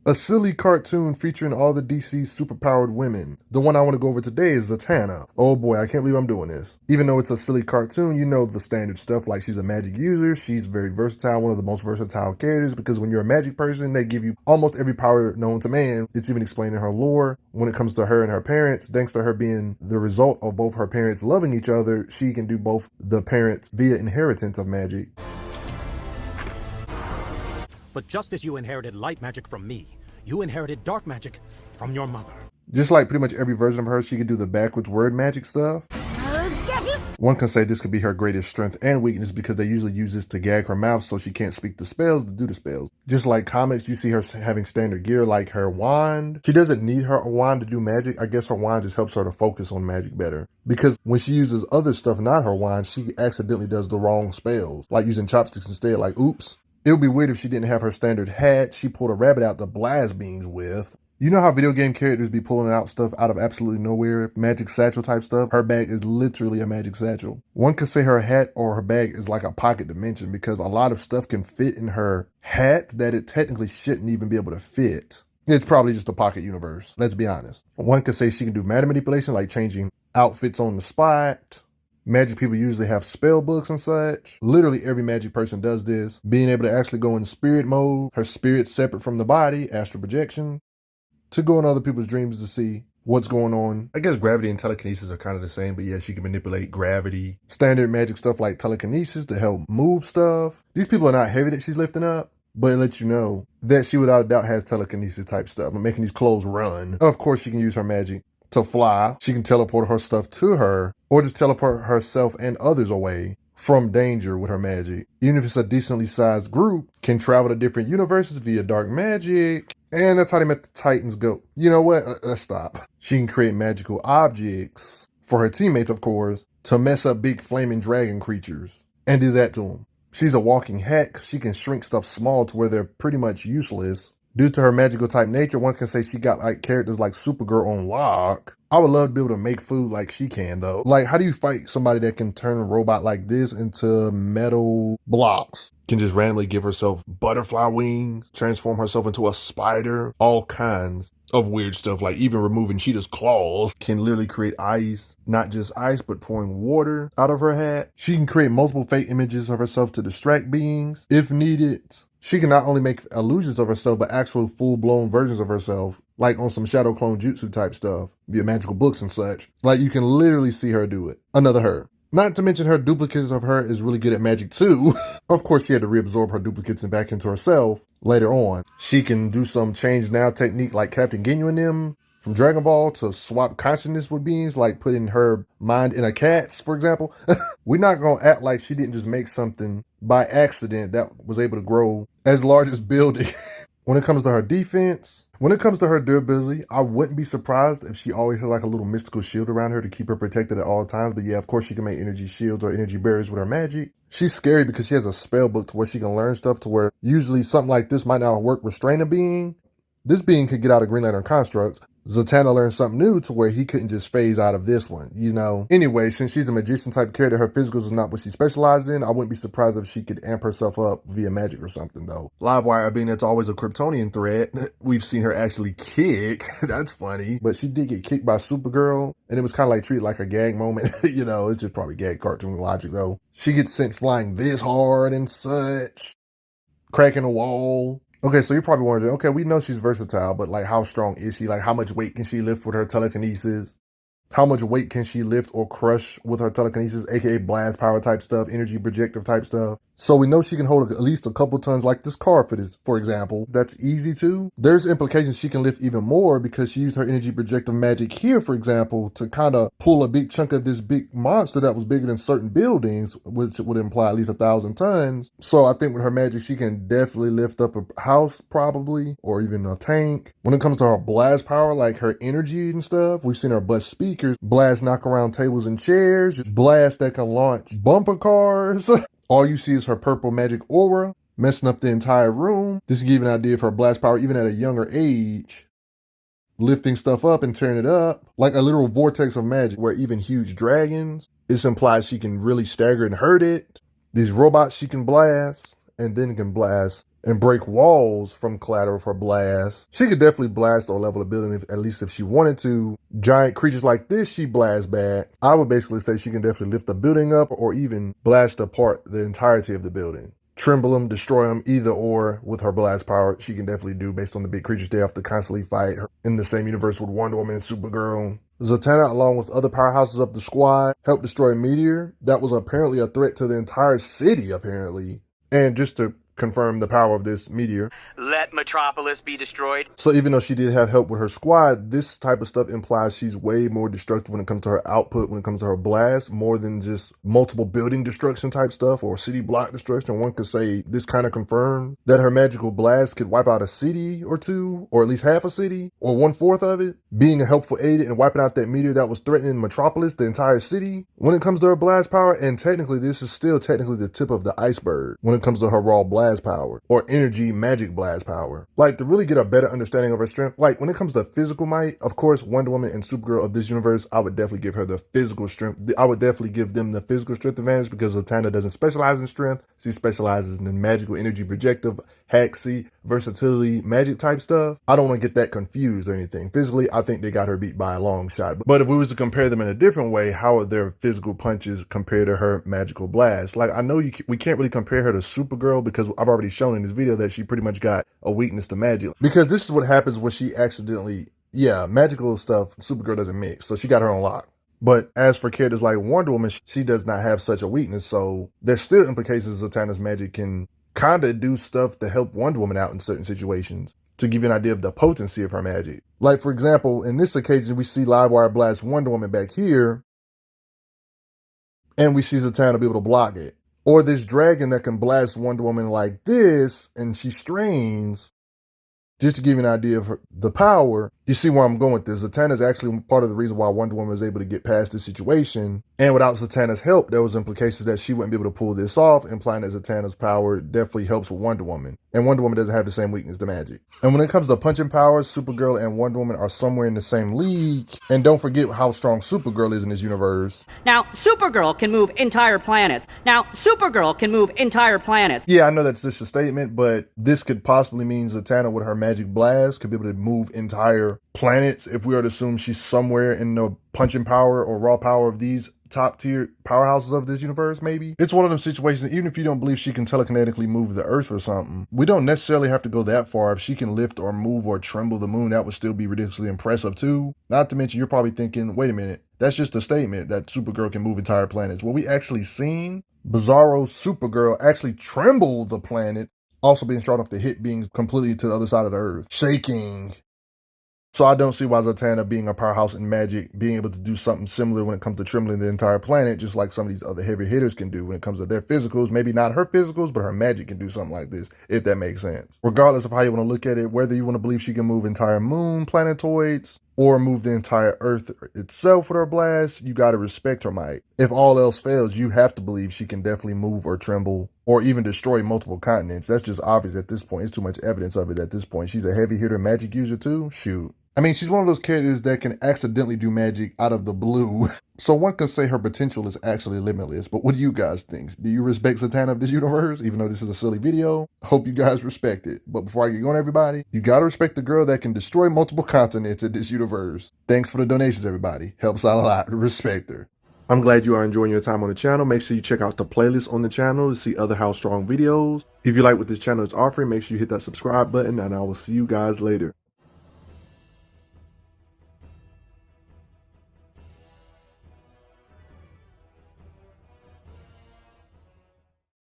A silly cartoon featuring all the DC's superpowered women. The one I want to go over today is Zatanna. Oh boy, I can't believe I'm doing this. Even though it's a silly cartoon, you know the standard stuff like she's a magic user, she's very versatile, one of the most versatile characters because when you're a magic person, they give you almost every power known to man. It's even explained in her lore. When it comes to her and her parents, thanks to her being the result of both her parents loving each other, she can do both the parents via inheritance of magic. But just as you inherited light magic from me, you inherited dark magic from your mother. Just like pretty much every version of her, she can do the backwards word magic stuff. One can say this could be her greatest strength and weakness because they usually use this to gag her mouth so she can't speak the spells to do the spells. Just like comics, you see her having standard gear like her wand. She doesn't need her wand to do magic. I guess her wand just helps her to focus on magic better. Because when she uses other stuff, not her wand, she accidentally does the wrong spells. Like using chopsticks instead, like oops. It would be weird if she didn't have her standard hat she pulled a rabbit out to blast beams with. You know how video game characters be pulling out stuff out of absolutely nowhere? Magic satchel type stuff? Her bag is literally a magic satchel. One could say her hat or her bag is like a pocket dimension because a lot of stuff can fit in her hat that it technically shouldn't even be able to fit. It's probably just a pocket universe, let's be honest. One could say she can do matter manipulation like changing outfits on the spot. Magic people usually have spell books and such. Literally every magic person does this. Being able to actually go in spirit mode, her spirit's separate from the body, astral projection, to go in other people's dreams to see what's going on. I guess gravity and telekinesis are kind of the same, but yeah, she can manipulate gravity. Standard magic stuff like telekinesis to help move stuff. These people are not heavy that she's lifting up, but it lets you know that she without a doubt has telekinesis type stuff and making these clothes run. Of course, she can use her magic to fly. She can teleport her stuff to her or just teleport herself and others away from danger with her magic. Even if it's a decently sized group, can travel to different universes via dark magic. And that's how they met the Titans go. You know what? Let's stop. She can create magical objects for her teammates, of course, to mess up big flaming dragon creatures and do that to them. She's a walking hack. She can shrink stuff small to where they're pretty much useless. Due to her magical type nature, one can say she got like characters like Supergirl on lock. I would love to be able to make food like she can though. Like how do you fight somebody that can turn a robot like this into metal blocks? Can just randomly give herself butterfly wings, transform herself into a spider, all kinds of weird stuff, like even removing Cheetah's claws. Can literally create ice, not just ice, but pouring water out of her hat. She can create multiple fake images of herself to distract beings if needed. She can not only make illusions of herself, but actual full-blown versions of herself, like on some shadow clone jutsu type stuff, via magical books and such. Like you can literally see her do it. Another her. Not to mention her duplicates of her is really good at magic too. Of course, she had to reabsorb her duplicates and back into herself later on. She can do some change now technique like Captain Ginyu and them from Dragon Ball to swap consciousness with beings, like putting her mind in a cat's, for example. We're not going to act like she didn't just make something by accident that was able to grow as large as building. When it comes to her defense, when it comes to her durability, I wouldn't be surprised if she always has like a little mystical shield around her to keep her protected at all times. But yeah, of course she can make energy shields or energy barriers with her magic. She's scary because she has a spell book to where she can learn stuff to where usually something like this might not work restrain a being. This being could get out of Green Lantern constructs. Zatanna learned something new to where he couldn't just phase out of this one, you know? Anyway, since she's a magician type character, her physicals is not what she specializes in. I wouldn't be surprised if she could amp herself up via magic or something, though. Livewire being that's always a Kryptonian threat. We've seen her actually kick. That's funny. But she did get kicked by Supergirl, and it was kind of like treated like a gag moment. You know, it's just probably gag cartoon logic, though. She gets sent flying this hard and such. Cracking a wall. Okay, so you're probably wondering, okay, we know she's versatile, but like how strong is she? Like how much weight can she lift with her telekinesis? How much weight can she lift or crush with her telekinesis, aka blast power type stuff, energy projective type stuff? So we know she can hold at least a couple tons like this car for example. That's easy too. There's implications she can lift even more because she used her energy projective magic here, for example, to kind of pull a big chunk of this big monster that was bigger than certain buildings, which would imply at least 1,000 tons. So I think with her magic, she can definitely lift up a house probably, or even a tank. When it comes to her blast power, like her energy and stuff, we've seen her bust speakers, blast knock around tables and chairs, blast that can launch bumper cars. All you see is her purple magic aura, messing up the entire room. This can give you an idea of her blast power even at a younger age. Lifting stuff up and tearing it up. Like a literal vortex of magic where even huge dragons, this implies she can really stagger and hurt it. These robots she can blast, and then can blast and break walls from collateral for blast. She could definitely blast or level a building, at least if she wanted to. Giant creatures like this, she blasts back. I would basically say she can definitely lift the building up or even blast apart the entirety of the building. Tremble them, destroy them, either or with her blast power. She can definitely do based on the big creatures they have to constantly fight in the same universe with Wonder Woman and Supergirl. Zatanna, along with other powerhouses of the squad, helped destroy a meteor that was apparently a threat to the entire city, apparently. And just to confirm the power of this meteor, let Metropolis be destroyed. So even though she did have help with her squad, this type of stuff implies she's way more destructive when it comes to her output, when it comes to her blast, more than just multiple building destruction type stuff or city block destruction. One could say this kind of confirms that her magical blast could wipe out a city or two, or at least half a city, or 1/4 of it, being a helpful aid in wiping out that meteor that was threatening Metropolis, the entire city. When it comes to her blast power, and technically this is still technically the tip of the iceberg when it comes to her raw blast power, or energy magic blast power. Like, to really get a better understanding of her strength, like when it comes to physical might, of course, Wonder Woman and Supergirl of this universe, I would definitely give her the physical strength. I would definitely give them the physical strength advantage because Zatanna doesn't specialize in strength. She specializes in the magical energy projective, haxy, versatility, magic type stuff. I don't want to get that confused or anything. Physically, I think they got her beat by a long shot. But if we was to compare them in a different way, how would their physical punches compare to her magical blast? Like, I know we can't really compare her to Supergirl because I've already shown in this video that she pretty much got a weakness to magic. Because this is what happens when she accidentally, magical stuff, Supergirl doesn't mix. So she got her on lock. But as for characters like Wonder Woman, she does not have such a weakness. So there's still implications Zatanna's magic can kind of do stuff to help Wonder Woman out in certain situations, to give you an idea of the potency of her magic. Like, for example, in this occasion, we see Livewire blast Wonder Woman back here, and we see Zatanna be able to block it. Or this dragon that can blast Wonder Woman like this, and she strains. Just to give you an idea of the power, you see where I'm going with this. Zatanna is actually part of the reason why Wonder Woman was able to get past this situation. And without Zatanna's help, there was implications that she wouldn't be able to pull this off, implying that Zatanna's power definitely helps with Wonder Woman. And Wonder Woman doesn't have the same weakness to magic. And when it comes to punching powers, Supergirl and Wonder Woman are somewhere in the same league. And don't forget how strong Supergirl is in this universe. Now, Supergirl can move entire planets. Yeah, I know that's just a statement, but this could possibly mean Zatanna with her magic blast could be able to move entire planets if we were to assume she's somewhere in the punching power or raw power of these top tier powerhouses of this universe. Maybe it's one of them situations, even if you don't believe she can telekinetically move the earth or something, we don't necessarily have to go that far. If she can lift or move or tremble the moon, that would still be ridiculously impressive too. Not to mention, you're probably thinking, wait a minute, that's just a statement that Supergirl can move entire planets. Well, we actually seen Bizarro Supergirl actually tremble the planet, also being strong enough to hit beings completely to the other side of the earth, shaking. So I don't see why Zatanna, being a powerhouse in magic, being able to do something similar when it comes to trembling the entire planet, just like some of these other heavy hitters can do when it comes to their physicals. Maybe not her physicals, but her magic can do something like this, if that makes sense. Regardless of how you want to look at it, whether you want to believe she can move entire moon planetoids or move the entire earth itself with her blast, you got to respect her might. If all else fails, you have to believe she can definitely move or tremble or even destroy multiple continents. That's just obvious at this point. It's too much evidence of it at this point. She's a heavy hitter magic user too. Shoot. I mean, she's one of those characters that can accidentally do magic out of the blue. So one can say her potential is actually limitless. But what do you guys think? Do you respect Zatanna of this universe? Even though this is a silly video, hope you guys respect it. But before I get going, everybody, you gotta respect the girl that can destroy multiple continents in this universe. Thanks for the donations, everybody. Helps out a lot. Respect her. I'm glad you are enjoying your time on the channel. Make sure you check out the playlist on the channel to see other How Strong videos. If you like what this channel is offering, make sure you hit that subscribe button, and I will see you guys later.